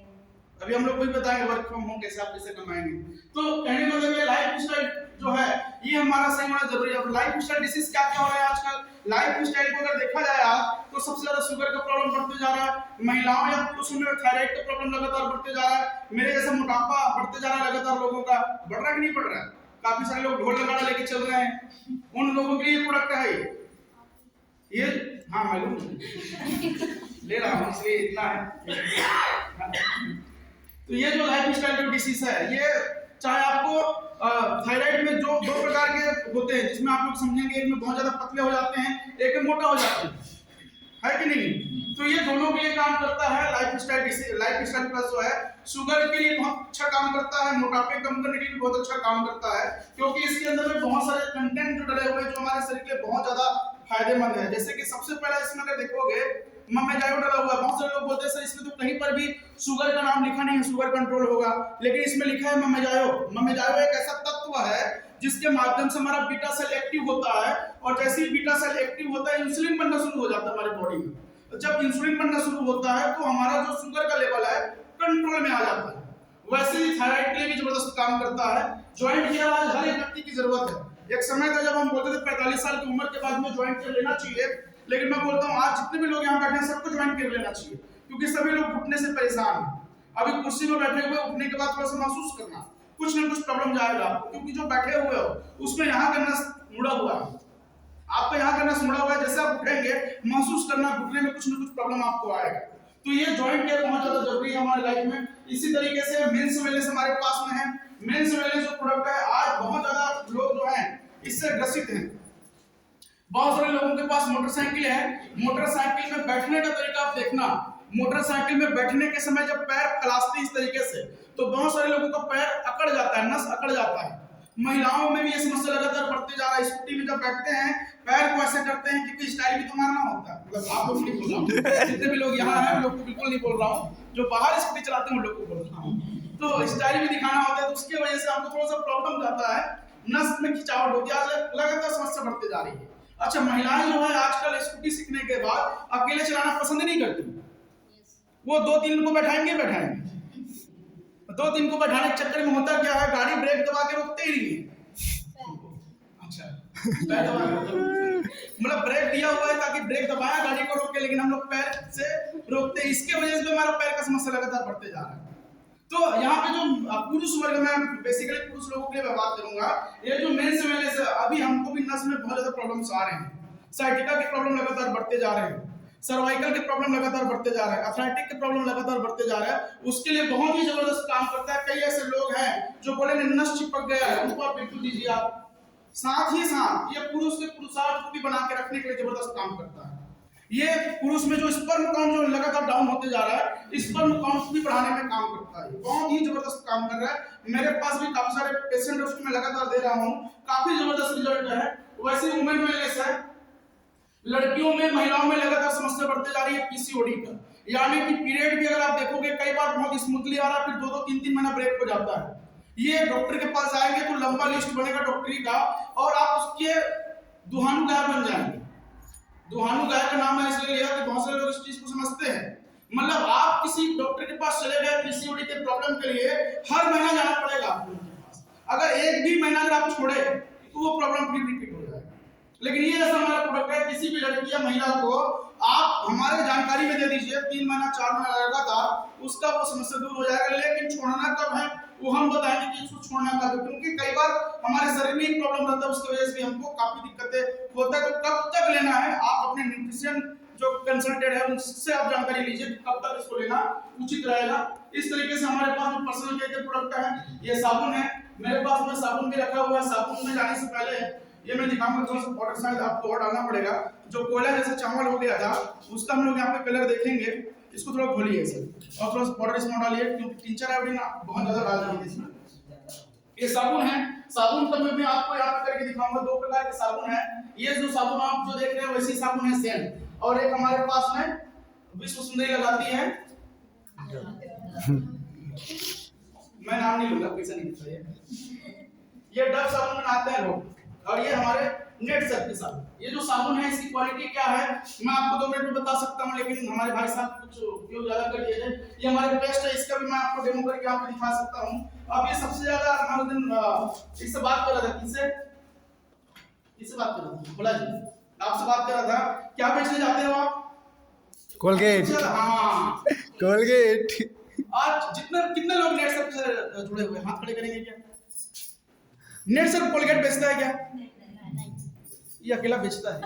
अभी हम लोग को भी बताएंगे वर्क फ्रॉम होम कैसे आप पैसे कमाएंगे। तो कहने का मतलब ये लाइफ स्टाइल जो है ये हमारा सही होना जरूरी है। लाइफ स्टाइल डिसीज क्या क्या हो रहा है आजकल? लाइफ स्टाइल को अगर देखा जाए आज तो सबसे ज्यादा शुगर का प्रॉब्लम बढ़ते जा रहा है। महिलाओं या पुरुषों में थायराइड का प्रॉब्लम लगातार बढ़ते जा रहा है। मेरे जैसा मोटापा बढ़ते जा रहा है लगातार। लोगों का बढ़ रहा है कि नहीं बढ़ रहा है? काफी सारे लोग ढोल लगाना लेके चल रहे हैं। उन लोगों के लिए प्रोडक्ट है ये हाँ मालूम ले रहा हूँ इसलिए इतना है। तो ये जो लाइफ स्टाइल जो डिसीज है, ये चाहे आपको थायराइड में जो 2 प्रकार के होते हैं जिसमें आप लोग समझेंगे, एक में बहुत ज्यादा पतले हो जाते हैं, एक में मोटा हो जाते हैं, है कि नहीं? तो ये दोनों के लिए काम करता है life style disease. Life style plus जो है शुगर के लिए बहुत अच्छा काम करता है, मोटापे कम करने के लिए बहुत अच्छा काम करता है, क्योंकि इसके अंदर में बहुत सारे कंटेंट जो डले हुए हैं जो हमारे शरीर के लिए बहुत ज्यादा फायदेमंद है। जैसे कि सबसे पहला इसमें अगर देखोगे ममेजायो डला हुआ है। बहुत सारे लोग बोलते हैं सर इसमें तो कहीं पर भी शुगर का नाम लिखा नहीं है, शुगर कंट्रोल होगा, लेकिन इसमें लिखा है ममेजायो। ममेजायो एक ऐसा तत्व है जिसके माध्यम से हमारा बीटा सेल एक्टिव होता है, और जैसे ही बीटा सेल एक्टिव होता है इंसुलिन बनना शुरू हो जाता है हमारे बॉडी में। तो जब इंसुलिन बनना शुरू होता है तो हमारा जो शुगर का लेवल है कंट्रोल में आ जाता है। वैसे ही थायराइड के लिए भी जबरदस्त काम करता है। ज्वाइंट केयर आज हर एक व्यक्ति की जरूरत है। एक समय था जब हम बोलते थे 45 साल की उम्र के बाद में ज्वाइंट केयर लेना चाहिए, लेकिन मैं बोलता हूँ आज जितने भी लोग यहाँ बैठे हैं सबको ज्वाइंट केयर लेना चाहिए, क्योंकि सभी लोग घुटने से परेशान हैं। अभी कुर्सी में बैठे हुए उठने के बाद थोड़ा सा महसूस करना कुछ ना कुछ प्रॉब्लम जाएगा आपको, क्योंकि जो बैठे हुए हो उसमें यहाँ का नस मुड़ा हुआ है, आपका यहाँ का नस मुड़ा हुआ है। जैसे आप उठेंगे महसूस करना घुटने में कुछ ना कुछ प्रॉब्लम आपको आएगा। तो ये ज्वाइंट केयर बहुत ज्यादा जरूरी है हमारे लाइफ में। इसी तरीके से मेंस वेलनेस हमारे पास में है। मेंस वेलनेस जो प्रोडक्ट है आज बहुत ज्यादा लोग जो है इससे ग्रसित हैं। बहुत सारे लोगों के पास मोटरसाइकिल है, मोटरसाइकिल में बैठने का तरीका आप देखना, मोटरसाइकिल में बैठने के समय जब पैर फैलाते इस तरीके से तो बहुत सारे लोगों का पैर अकड़ जाता है, नस अकड़ जाता है। महिलाओं में भी ये समस्या लगातार बढ़ते जा रहा है। स्कूटी में जब बैठते हैं पैर को ऐसे करते हैं क्योंकि स्टाइल भी तो मारना होता है। मतलब आप लोग नहीं बोल रहा हूँ, जितने भी लोग यहाँ हैं उन लोग को बिल्कुल नहीं बोल रहा हूँ, जो बाहर स्कूटी चलाते हैं उन लोग को बोल रहा हूँ। तो स्टाइल भी दिखाना होता है, तो उसकी वजह से हमको थोड़ा सा प्रॉब्लम जाता है, नस में खिंचावट होती है, आज लगातार समस्या बढ़ती जा रही है। अच्छा, महिलाएं जो है आजकल स्कूटी सीखने के बाद अकेले चलाना पसंद नहीं करती। वो 2-3 को बैठाएंगे 2-3 को बैठाने के चक्कर में होता क्या है, गाड़ी ब्रेक दबा के रोकते ही नहीं है। अच्छा, मतलब ब्रेक दिया हुआ है ताकि ब्रेक दबाया गाड़ी को रोक के, लेकिन हम लोग पैर से रोकते हैं। इसके वजह से हमारा पैर का समस्या लगातार बढ़ते जा रहा है। तो यहाँ पे जो पुरुष वर्ग में बेसिकली पुरुष लोगों के लिए बात करूंगा, ये जो मेंस वेलनेस है, अभी हमको भी नस में बहुत ज्यादा प्रॉब्लम्स आ रहे हैं। साइटिका के प्रॉब्लम लगातार बढ़ते जा रहे हैं, सर्वाइकल के प्रॉब्लम लगातार बढ़ते जा रहे हैं, अर्थराइटिक के प्रॉब्लम लगातार बढ़ते जा रहे हैं। उसके लिए बहुत ही जबरदस्त काम करता है। कई ऐसे लोग हैं जो बोले नस चिपक गया है, उनको आप बिल्कुल दीजिए आप। साथ ही साथ ये पुरुष के पुरुषार्थ को भी बना के रखने के लिए जबरदस्त काम करता है। ये पुरुष में जो स्पर्म काउंट जो लगातार डाउन होते जा रहा है, स्पर्म काउंट भी बढ़ाने में काम करता है। बहुत ही जबरदस्त काम कर रहा है। मेरे पास भी काफी सारे पेशेंट उसको मैं लगातार दे रहा हूँ, काफी जबरदस्त रिजल्ट है। वैसे वुमेन वेलनेस है, लड़कियों में महिलाओं में लगातार समस्या बढ़ते जा रही है पीसीओडी का, यानी कि पीरियड भी अगर आप देखोगे कई बार बहुत स्मूथली आ रहा है, फिर 2-2, 3-3 महीना ब्रेक हो जाता है। ये डॉक्टर के पास जाएंगे तो लंबा लिस्ट बनेगा डॉक्टरी का, और आप उसके दुहानु गाय बन जाएंगे। दुहानु गाय का नाम मैं इसलिए लिया कि बहुत सारे लोग इस चीज को समझते हैं। मतलब आप किसी डॉक्टर के पास चले गए पीसीओडी के प्रॉब्लम के लिए, हर महीना जाना पड़ेगा आपको उनके पास। अगर एक भी महीना अगर आप छोड़े तो वो प्रॉब्लम फिर रिपीट हो जाएगा। लेकिन ये ऐसा हमारा प्रोडक्ट है, किसी भी लड़की या महिला को आप हमारे जानकारी में दे दीजिए, 3 महीना 4 महीना लगेगा था, उसका वो समस्या दूर हो जाएगा। लेकिन छोड़ना कब है वो हम बताएंगे कि इसको छोड़ना कब है, क्योंकि कई बार हमारे शरीर में एक प्रॉब्लम रहता है, उसकी वजह से भी हमको काफी दिक्कतें होता है। तो कब तक लेना है, आप अपने न्यूट्रिशन जो कंसल्टेंट है उनसे आप जानकारी लीजिए कब तक इसको लेना उचित रहेगा। इस तरीके से हमारे पास जो पर्सनल केयर के प्रोडक्ट है, ये साबुन है, मेरे पास में साबुन भी रखा हुआ है। साबुन में जाने से पहले ये मैं दिखाऊंगा, थोड़ा सा पाउडर शायद आपको और डालना पड़ेगा। जो कोयला जैसे चावल हो गया था उसका हम लोग यहाँ पे कलर देखेंगे। इसको थोड़ा खोलिए सर, और थोड़ा सा पाउडर इसमें डालिए, क्योंकि टीचर आयोडीन बहुत ज्यादा डाल देंगे इसमें। ये साबुन है, साबुन का मैं आपको यहाँ पे करके दिखाऊंगा। 2 प्रकार के साबुन है। ये जो साबुन आप जो देख रहे हैं वैसी साबुन है सेम, और एक हमारे पास में विश्व सुंदरी लगाती है, मैं नाम नहीं लूंगा, पैसा नहीं चाहिए। ये डव साबुन बनाते हैं लोग, और ये हमारे नेट सर्फ के साबुन। ये जो साबुन है इसकी क्वालिटी क्या है मैं आपको 2 मिनट में बता सकता हूँ, लेकिन हमारे भाई साहब कुछ उपयोग ज्यादा कर दिए थे। ये हमारे पेस्ट है, इसका भी मैं आपको डेमो करके आपको दिखा सकता हूँ। अब ये सबसे ज्यादा हमारे दिन इससे बात कर रहा था, किससे बात कर रहा था, बोला जी आपसे बात कर रहा था। क्या बेचने जाते हो आप? कोलगेट। हाँ, कोलगेट। आज कितने लोग नेट सर्फ से जुड़े हुए, हाथ खड़े करेंगे क्या? नेट सर्फ कोलगेट बेचता है क्या? ये अकेला बेचता है।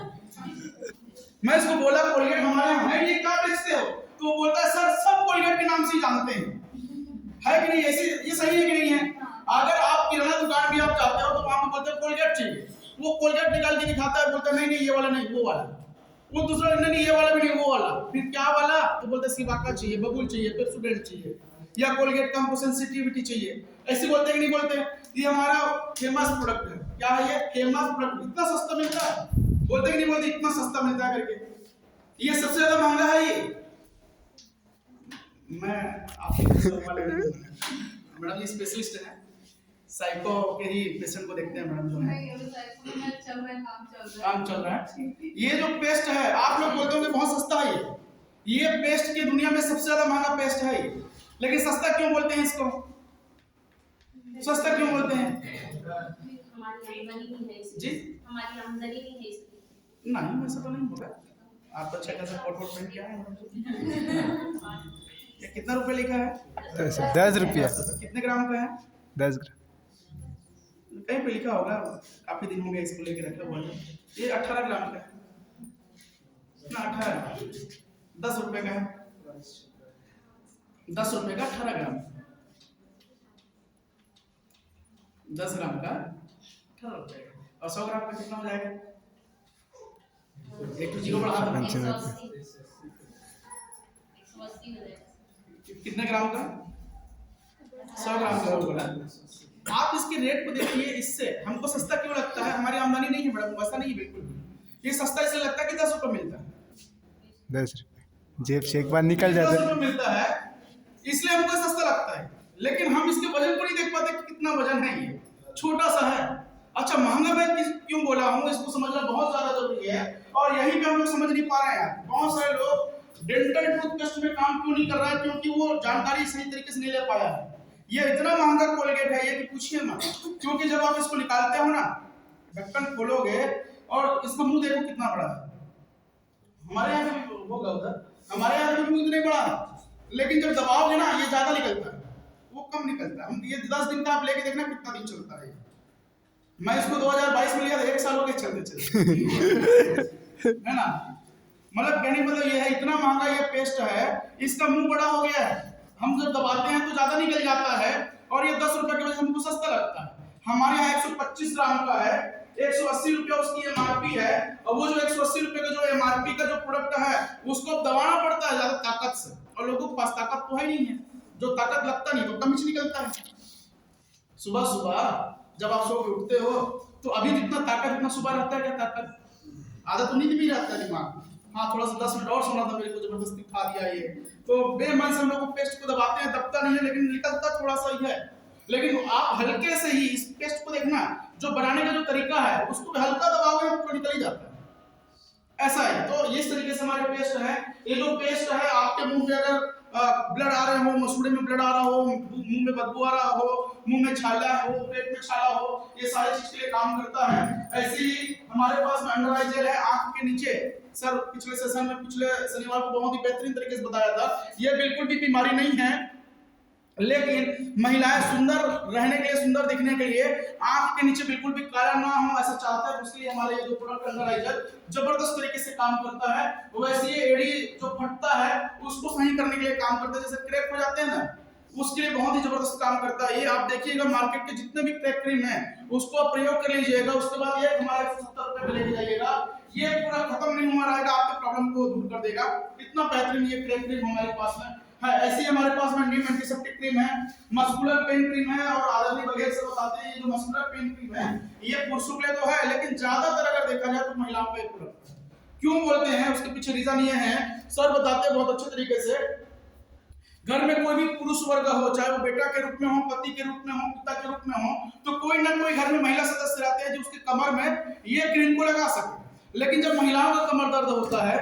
मैं इसको बोला कोलगेट हमारे यहाँ है, ये क्या बेचते हो? तो वो बोलता है सर सब कोलगेट के नाम से ही जानते हैं। है कि नहीं? ऐसे ये सही है कि नहीं है? अगर आप किराना दुकान भी आप जाते हो तो वहां पे बोलते हैं कोलगेट चाहिए, वो कोलगेट निकाल के दिखाता है, बोलता है नहीं नहीं ये वाला नहीं वो वाला, वो दूसरा नहीं ये वाला भी नहीं वो वाला, फिर क्या वाला? तो बोलते हैं सिवाका चाहिए, बबुल चाहिए, पेप्सोडेंट चाहिए, या कोलगेट कम सेंसिटिविटी चाहिए। ऐसे बोलते हैं कि नहीं बोलते? ये हमारा फेमस प्रोडक्ट है। क्या है ये? Famous product. इतना सस्ता मिलता है, बोलते हैं कि नहीं बोलते? इतना सस्ता मिलता है करके। ये सबसे ज्यादा महंगा है ये। मैं आपको मैडम ये स्पेशलिस्ट है, साइको के ही पेशेंट को देखते हैं मैडम जो है। काम चल रहा है। ये जो पेस्ट है आप लोग बोलते हो कि बहुत सस्ता है ये पेस्ट की दुनिया में सबसे ज्यादा महंगा पेस्ट है ये। लेकिन सस्ता क्यों बोलते हैं इसको? सस्ता क्यों बोलते हैं? हमारी आमदनी नहीं है इसकी। जी हमारी आमदनी नहीं है इसकी। नहीं वैसा तो नहीं होगा। आप तो अच्छा खासा कोट वोट पहन के आए हैं। ये कितना रुपए लिखा है? 10 रुपया। कितने ग्राम का है? 10 ग्राम। कहीं पे लिखा होगा, काफी दिन हो गए इसको लेके रखा हुआ है। ये 18 ग्राम का है ना? 18 10 रुपए का है। 10 रुपए का 18 ग्राम, 10 ग्राम का 18 रुपए का। और 100 ग्राम का कितना हो जाएगा? एक तो जीरो बढ़ा दो। 80 हो जाएगा। कितने ग्राम का? 100 ग्राम का बोला। आप इसके रेट को देखिए, इससे हमको सस्ता क्यों लगता है? हमारी आमदनी नहीं है मैडम, वैसा नहीं बिल्कुल भी। ये सस्ता इसलिए लगता है कि 10 रुपये मिलता है। 10 रुपये जेब से एक बार निकल जाता 10 है। रुपये मिलता है, इसलिए हमको सस्ता लगता है। लेकिन हम इसके वजन को नहीं देख पाते कि कितना वजन है, ये छोटा सा है। अच्छा, महंगा मैं क्यों बोला हूँ, इसको समझना बहुत ज्यादा जरूरी है। और यहीं पे हम लोग समझ नहीं पा रहे हैं। बहुत सारे लोग डेंटल टूथपेस्ट में काम क्यों नहीं कर रहा है? क्योंकि वो जानकारी सही तरीके से नहीं ले पाया है। ये इतना महंगा कोलगेट है ये कि पूछिए मत। क्योंकि जब आप इसको निकालते हो ना, ढक्कन खोलोगे और इसका मुंह देखो कितना बड़ा है। हमारे यहाँ भी होगा उधर, हमारे यहाँ भी मुंह इतना बड़ा है, लेकिन जब दबाओगे ना ये ज्यादा निकलता है, वो कम निकलता है। हम ये 10 दिन का आप लेके देखना कितना दिन चलता है। मैं इसको 2022 में लिया था, 1 साल हो गए चलते है ना। मतलब कहने का मतलब ये है, इतना महंगा ये पेस्ट है, इसका मुंह बड़ा हो गया है। हम जब दबाते हैं तो ज्यादा निकल जाता है, और ये 10 रुपए की वजह से हमको सस्ता लगता है। हमारे यहाँ 125 ग्राम का है, 180 रुपया उसकी एमआरपी है। और वो जो 180 रुपए का जो एमआरपी का जो प्रोडक्ट है, उसको दबाना पड़ता है ज्यादा ताकत से, और लोगों के पास ताकत तो है नहीं है। जो ताकत लगता नहीं तो कमिच निकलता है। सुबह सुबह जब आप सो के उठते हो तो अभी जितना ताकत उतना सुबह रहता है क्या? ताकत आधा तो नींद भी रहता है दिमाग। हाँ, थोड़ा सा 10 मिनट और सोना था, मेरे को जबरदस्ती खा दिया ये। तो बेमन से हम लोग पेस्ट को दबाते हैं, दबता नहीं है, लेकिन निकलता थोड़ा सा ही है। लेकिन आप हल्के से ही इस पेस्ट को देखना, जो बनाने का जो तरीका है उसको हल्का दबाओगे तो निकल ही जाता है। ऐसा है। तो इस तरीके से हमारे पेस्ट है। ये जो पेस्ट है, आपके मुंह में अगर ब्लड आ रहे हो, मसूड़े में ब्लड आ रहा हो, मुंह में बदबू आ रहा हो, मुंह में छाला हो, पेट में छाला हो, ये सारी चीज के लिए काम करता है। ऐसे ही हमारे पास में अंडर आई जेल है आंख के नीचे। सर पिछले सेशन में पिछले शनिवार को बहुत ही बेहतरीन तरीके से बताया था। ये बिल्कुल भी बीमारी नहीं है, लेकिन महिलाएं सुंदर रहने के लिए, सुंदर दिखने के लिए आंख के नीचे बिल्कुल भी काला ना हो ऐसा चाहते हैं। उसके लिए हमारे ये जो प्रोडक्ट अंडराइजर जबरदस्त तरीके से काम करता है। वैसे ये एड़ी जो फटता है उसको सही करने के लिए काम करता है। जैसे क्रैक हो जाते हैं ना, उसके लिए बहुत ही जबरदस्त काम करता है। ये आप देखिएगा, मार्केट के जितने भी क्रैक क्रीम है उसको आप प्रयोग कर लीजिएगा। उसके बाद ये हमारे 170 रुपए में लेके जाइएगा, ये पूरा खत्म नहीं हुआ रहेगा, आपके प्रॉब्लम को दूर कर देगा। इतना बेहतरीन ये क्रैक क्रीम हमारे पास में है। ऐसी हमारे पास में नीम एंटीसेप्टिक क्रीम है, मस्कुलर पेन क्रीम है। और आदमी वगैरह से बताते हैं ये जो मस्कुलर पेन क्रीम है ये पुरुषों के लिए तो है, लेकिन ज्यादातर अगर देखा जाए तो महिलाओं पे प्रोडक्ट है। क्यों बोलते हैं उसके पीछे रीजन ये है, सर बताते हैं बहुत अच्छे तरीके से। घर में कोई भी पुरुष वर्ग हो, चाहे वो बेटा के रूप में हो, पति के रूप में हो, पिता के रूप में हो, तो कोई ना कोई घर में महिला सदस्य रहते हैं जो उसके कमर में ये क्रीम को लगा सके। लेकिन जब महिलाओं का कमर दर्द होता है,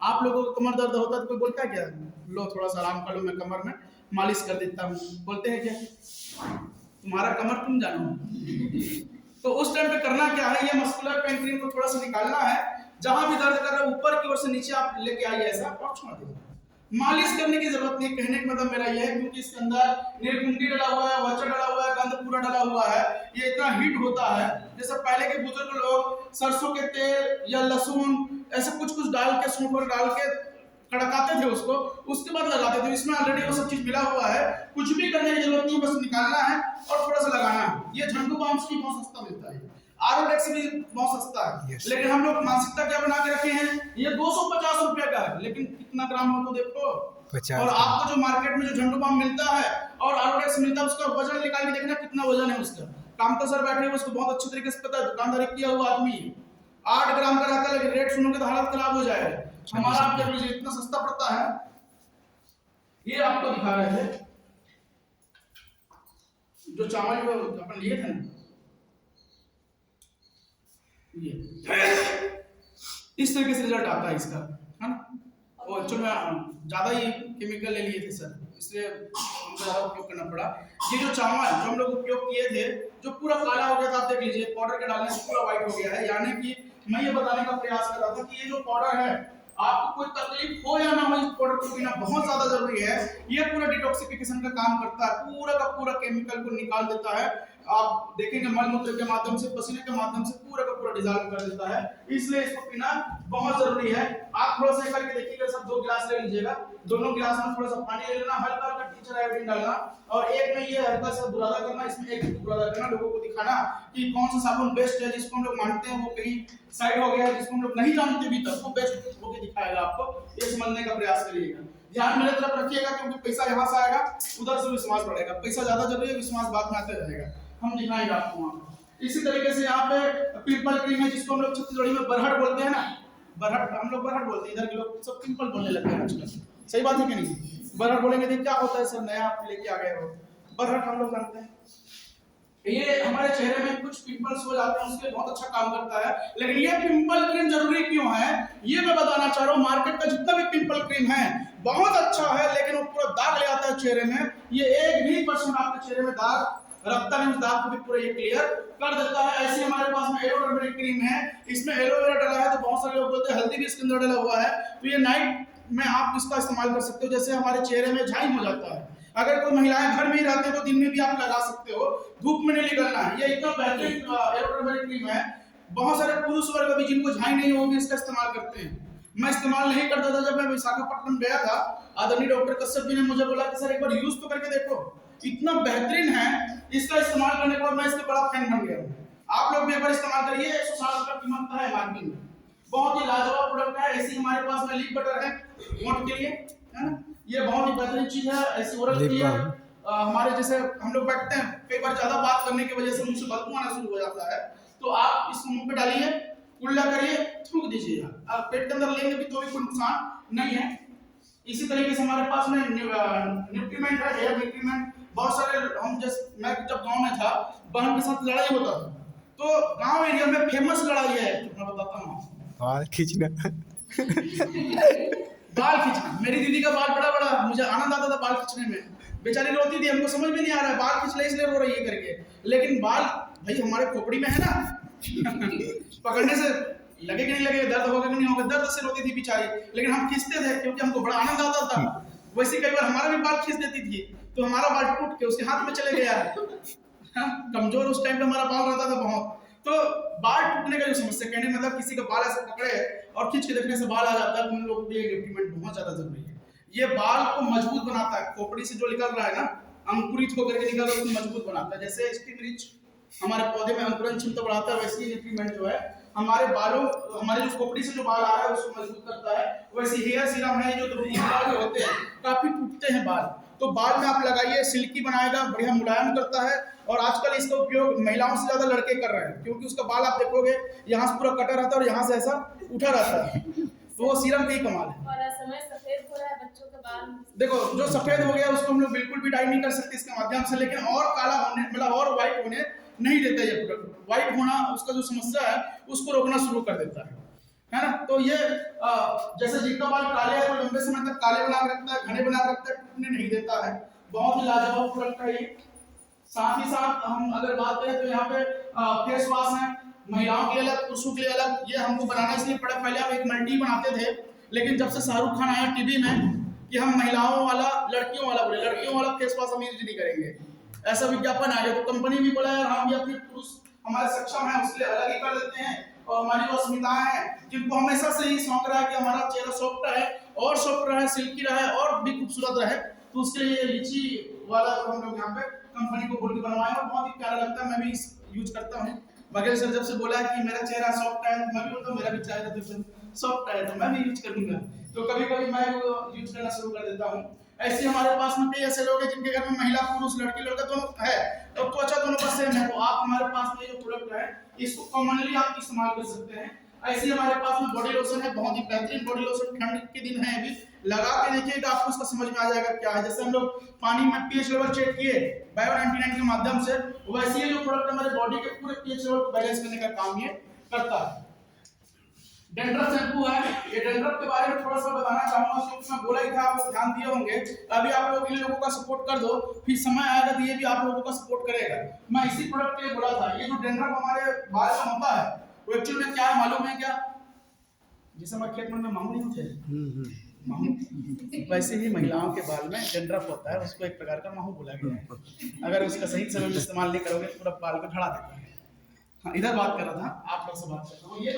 आप लोगों को कमर दर्द होता है तो कोई बोलता है क्या, लो थोड़ा सा आराम कर लो, मैं कमर में मालिश कर देता हूँ? बोलते हैं क्या? तुम्हारा कमर तुम जानो। तो उस टाइम पे करना क्या है, ये मस्कुलर पेन क्रीम को थोड़ा सा निकालना है। जहां भी दर्द कर रहा है ऊपर की ओर से नीचे आप लेके आइए ऐसा, और छोड़ दीजिए। मालिश करने की जरूरत नहीं। कहने का मतलब मेरा यह है क्योंकि इसके अंदर निर्गुंडी डला हुआ है, वचा डला हुआ है, गंध पूरा डला हुआ है। ये इतना हीट होता है, जैसे पहले के बुजुर्ग लोग सरसों के तेल या लहसुन ऐसे कुछ कुछ डाल के, सूंठ पर डाल के कड़काते थे उसको, उसके बाद लगाते थे। इसमें ऑलरेडी वो सब चीज मिला हुआ है, कुछ भी करने की जरूरत नहीं, बस निकालना है और थोड़ा सा लगाना है। ये झंडू बाम की बहुत सस्ता मिलता है, आरोडेक्स भी बहुत सस्ता है। लेकिन हम लोग मानसिकता क्या बना के रखे हैं, ये 250 रुपए का है, लेकिन कितना ग्राम हो तो देखो। 50। और आपको जो मार्केट में जो झंडू बाम मिलता है और आरोडेक्स मिलता है, उसका वजन निकाल के देखना कितना वजन है उसका। कामता सर बैठे हुए, उसको बहुत अच्छे तरीके से पता है, दुकानदारी किया हुआ आदमी है। 8 ग्राम का रहता है, लेकिन रेट सुनोगे तो हालत खराब हो जाएगा। हमारा आप देख लीजिए इतना सस्ता पड़ता है। ये आपको दिखा रहे थे जो चावल जो अपन लिए थे ना, ये इस तरीके से रिजल्ट आता है इसका, है ना। वो एक्चुअल में ज्यादा ही केमिकल ले लिए थे सर, इसलिए हमको ज्यादा उपयोग करना पड़ा। ये जो चावल जो हम लोग उपयोग किए थे, जो पूरा काला हो गया था, आप देख लीजिए पाउडर के डालने से पूरा व्हाइट हो गया है। यानी कि मैं ये बताने का प्रयास कर रहा था कि ये जो पाउडर है, आपको कोई तकलीफ हो या ना हो, इस पाउडर को पीना बहुत ज्यादा जरूरी है। ये पूरा डिटॉक्सिफिकेशन का काम करता है, पूरा का पूरा केमिकल को निकाल देता है। आप देखेंगे मल मूत्र के माध्यम से, पसीने के माध्यम से पूरा का पूरा डिसॉल्व कर देता है। इसलिए इसको पीना बहुत जरूरी है। आप थोड़ा सा करके देखिएगा, सब 2 गिलास ले लीजिएगा, दोनों गिलास में थोड़ा सा पानी ले लेना, हल्का हल्का टीचर आयोडीन डालना, और एक में ये हल्का सा बुरादा करना, इसमें एक बुरादा करना, लोगों को दिखाना कि कौन सा साबुन बेस्ट है। जिसको हम लोग मानते हैं वो कहीं साइड हो गया है, जिसको हम लोग नहीं जानते भी तक वो बेस्ट होके दिखाएगा आपको। ये समझने का प्रयास करिएगा। ध्यान मेरे तरफ रखिएगा, क्योंकि पैसा यहाँ से आएगा, उधर से विश्वास बढ़ेगा। पैसा ज्यादा जरूरी है, विश्वास बाद में आते रहेगा, हम दिखाएंगे आपको वहाँ पे। इसी तरीके से यहाँ पे पिंपल क्रीम है, जिसको हम लोग छत्तीसगढ़ी में बरहट बोलते हैं ना, बरहट, हम लोग बरहट बोलते हैं, इधर के लोग सब पिंपल बोलने लगते हैं आजकल। सही बात है कि नहीं? बरहट बोलेंगे तो क्या होता है सर, नया आप लेके आ गए हो, बरहट हम लोग जानते हैं। ये हमारे चेहरे में कुछ पिंपल्स हो जाते हैं, उसके बहुत अच्छा काम करता है। लेकिन ये पिंपल क्रीम जरूरी क्यों है, ये मैं बताना चाह रहा हूँ। मार्केट का जितना भी पिंपल क्रीम है बहुत अच्छा है, लेकिन वो पूरा दाग ले आता है चेहरे में। ये 1% आपके चेहरे में दाग रखता नहीं, उस दाग को भी पूरा ये क्लियर कर देता है। ऐसे हमारे पास में एलो टर्मरिक क्रीम है, इसमें एलोवेरा डला है, तो बहुत सारे लोग बोलते हैं हल्दी भी इसके अंदर डला हुआ है। तो ये नाइट में आप इसका इस्तेमाल कर सकते हो, जैसे हमारे चेहरे में झाई हो जाता है। अगर कोई महिलाएं घर में ही रहते हैं तो दिन में भी आप लगा सकते हो, धूप में नहीं निकलना है। ये इतना बेहतरीन एलो टर्मरिक क्रीम है, बहुत सारे पुरुष वर्ग भी जिनको झाई नहीं होगी इसका इस्तेमाल करते हैं। मैं इस्तेमाल नहीं करता था, जब मैं विशाखापट्टनम गया था, आदरणीय डॉक्टर कश्यप जी ने मुझे बोला कि सर एक बार यूज तो करके देखो, इतना बेहतरीन है। इसका इस्तेमाल करने के बाद मैं इसके बड़ा फैन बन गया हूँ। आप लोग भी एक बार इस्तेमाल करिए, 160 रुपये कीमत का है मार्केट में, बहुत ही लाजवाब प्रोडक्ट है। ऐसी हमारे पास में लिप बटर है होंठ के लिए, है ना, ये बहुत ही बेहतरीन चीज है। ऐसी औरत की है, हमारे जैसे हम लोग बैठते हैं, कई बार ज्यादा बात करने की वजह से मुंह से बदबू आना शुरू हो जाता है, तो आप इसको मुंह पे डालिए, कुल्ला करिए, थूक दीजिए। आप पेट के अंदर लेंगे भी तो भी कोई नुकसान नहीं है। इसी तरीके से हमारे पास में न्यूट्रीमेंट है, हेयर न्यूट्रीमेंट। बहुत सारे हम मैं जब गांव में था, बहन के साथ लड़ाई होता था, तो गांव एरिया में फेमस लड़ाई है, मैं बताता हूँ। बाल खींचना बाल खींचना, मेरी दीदी का बाल बड़ा बड़ा, मुझे आनंद आता था बाल खींचने में। बेचारी रोती थी, हमको समझ में नहीं आ रहा है बाल खींच ले इसलिए रो रही है करके, लेकिन बाल भाई हमारे खोपड़ी में है ना पकड़ने से लगे कि नहीं लगे, दर्द होगा कि नहीं होगा, दर्द से रोती थी बेचारी, लेकिन हम खींचते थे क्योंकि हमको बड़ा आनंद आता था। वैसे कई बार हमारा भी बाल खींच देती थी, तो हमारा बाल टूट के उसके हाथ में चले गया। कमजोर उस टाइम पे हमारा बाल रहता था बहुत। तो बाल टूटने का जो समस्या, कहने मतलब किसी का बाल ऐसे पकड़े और खींच के देखने से बाल आ जाता है, तो उन लोगों के लिए न्यूट्रीमेंट बहुत ज्यादा जरूरी है। ये बाल को मजबूत बनाता है, खोपड़ी से जो निकल रहा है ना, अंकुरित होकर के निकल रहा है, उसको मजबूत बनाता है। जैसे स्टिक रिच हमारे पौधे में अंकुरन क्षमता बढ़ाता है, वैसे ही न्यूट्रीमेंट जो है हमारे बालों, हमारे जो खोपड़ी से जो बाल आ रहा है उसको मजबूत करता है। वैसे हेयर सीरम है, जो बाल होते हैं काफी टूटते हैं बाल, तो बाल में आप लगाइए, सिल्की बनाएगा, बढ़िया मुलायम करता है। और आजकल इसका उपयोग महिलाओं से ज्यादा लड़के कर रहे हैं, क्योंकि उसका बाल आप देखोगे यहाँ से पूरा कटा रहता है और यहाँ से ऐसा उठा रहता है, तो वो सीरम का ही कमाल है। और समय सफेद हो रहा है बच्चों के बाल, देखो जो सफेद हो गया उसको हम लोग बिल्कुल भी डाई नहीं कर सकते इसके माध्यम से, लेकिन और काला होने मतलब और व्हाइट होने नहीं देता ये प्रोडक्ट। व्हाइट होना उसका जो समस्या है उसको रोकना शुरू कर देता है ना। तो ये जैसे जिनका बाल काले है वो लंबे समय तक काले बना रखता है, घने बना रखता है, टूटने नहीं देता है। बहुत ही लाजवाब प्रोडक्ट है ये। साथ ही साथ हम अगर बात करें तो यहाँ पे फेस वॉश है, महिलाओं के लिए अलग, पुरुषों के लिए अलग। ये हमको बनाना इसलिए पड़ा, पहले हम एक मल्टी बनाते थे, लेकिन जब से शाहरुख खान आया टीवी में कि हम महिलाओं वाला लड़कियों वाला बोले, लड़कियों वाला फेस वॉश हम यूज नहीं करेंगे, ऐसा विज्ञापन आ गया, तो कंपनी भी बोला यार हम भी अपने पुरुष हमारे सक्षम है उसके लिए अलग ही कर देते हैं। और हमारी जो अस्मिताएं हैं जिनको हमेशा से ही शौक रहा है कि हमारा चेहरा सॉफ्ट रहे और सॉफ्ट रहे, सिल्की रहे और भी खूबसूरत रहे, तो उसके लिए लीची वाला जो हम लोग यहाँ पे कंपनी को बोल के बनवाया और बहुत ही प्यारा लगता है। मैं भी यूज करता हूँ। बघेल सर जब से बोला है कि मेरा चेहरा सॉफ्ट है, मैं भी बोलता हूँ मेरा भी चेहरा सॉफ्ट है, तो मैं भी यूज करूंगा। तो कभी कभी मैं यूज करना शुरू कर देता हूँ। ऐसे हमारे पास में कई ऐसे लोग हैं जिनके घर में महिला पुरुष लड़की लड़का दोनों है और त्वचा दोनों का सेम है, तो आप हमारे पास में जो प्रोडक्ट है इसको कॉमनली आप इस्तेमाल कर सकते हैं। ऐसे हमारे पास में बॉडी लोशन है, बहुत ही बेहतरीन बॉडी लोशन, ठंड के दिन है अभी, लगा के देखिएगा आपको उसका समझ में आ जाएगा क्या है। जैसे हम लोग पानी में पीएच लेवल चेक किए बायो 99 के माध्यम से, वैसे ये जो प्रोडक्ट हमारे बॉडी के पूरे पीएच लेवल को बैलेंस करने का काम ये करता है। डेंड्रफ शैम्पू है, ये डेंड्रफ के बारे में थोड़ा सा बताना चाहूंगा, क्योंकि मैं बोला ही था, आप लोग ध्यान दिए होंगे। अभी आप लोग इन लोगों का सपोर्ट कर दो, फिर समय आएगा तो ये भी आप लोगों का सपोर्ट करेगा। मैं इसी प्रोडक्ट के लिए बोला था, ये जो डेंड्रफ हमारे बाल में होता है वो एक्चुअली में क्या है मालूम है क्या? जैसे हमारे खेत में माहू नहीं होते माहू, वैसे ही महिलाओं के बाल में डेंड्रफ होता है, उसको एक प्रकार का माहू बोला गया है। अगर उसका सही समय में इस्तेमाल नहीं करोगे तो पूरा बाल को झड़ा देता है। हाँ, इधर बात कर रहा था, आप लोग से बात कर रहा हूँ। ये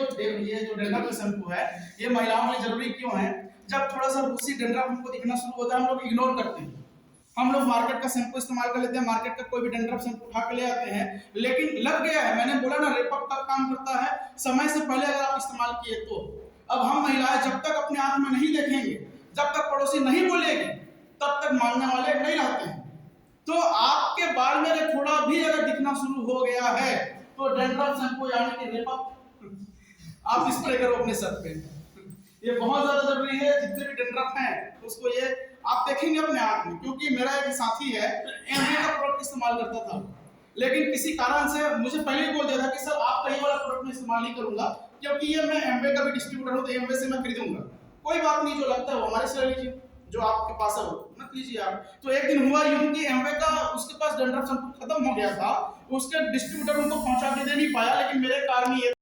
जो डेंड्रफ शैम्पू है ये महिलाओं के लिए जरूरी क्यों है? जब थोड़ा सा रूसी डेंड्रफ हमको दिखना शुरू होता है हम लोग इग्नोर करते हैं, हम लोग मार्केट का शैम्पू इस्तेमाल कर लेते हैं, मार्केट का कोई भी डेंड्रफ शैम्पू उठा के ले आते हैं, लेकिन लग गया है। मैंने बोला ना रेपअप तक काम करता है, समय से पहले अगर आप इस्तेमाल किए तो। अब हम महिलाएं जब तक अपने आप में नहीं देखेंगे, जब तक पड़ोसी नहीं बोलेगी तब तक मानने वाले नहीं रहते हैं। तो आपके बाल में अगर थोड़ा भी अगर दिखना शुरू हो गया है तो डैंड्रफ शैम्पू यानी कि रेपअप आप स्प्रे करो अपने सर पे। ये बहुत ज्यादा जरूरी है। जितने भी डैंड्रफ हैं उसको ये आप देखेंगे अपने आंख में, क्योंकि मेरा एक साथी है एमवे का प्रोडक्ट इस्तेमाल करता था, लेकिन किसी कारण से मुझे पहले ही बोल दिया था कि सर आप कहीं वाला प्रोडक्ट में इस्तेमाल नहीं करूंगा, क्योंकि ये मैं एमवे का भी डिस्ट्रीब्यूटर हूं तो एमवे से मैं खरीदूंगा। कोई बात नहीं, जो लगता है वो हमारे से ले लीजिए, जो आपके पास है वो मत लीजिए आप। तो एक दिन हुआ यूं कि एमवे का उसके पास डैंड्रफ शैम्पू खत्म हो गया था, उसके डिस्ट्रीब्यूटर उनको पहुंचा के दे नहीं पाया, लेकिन मेरे कारण ये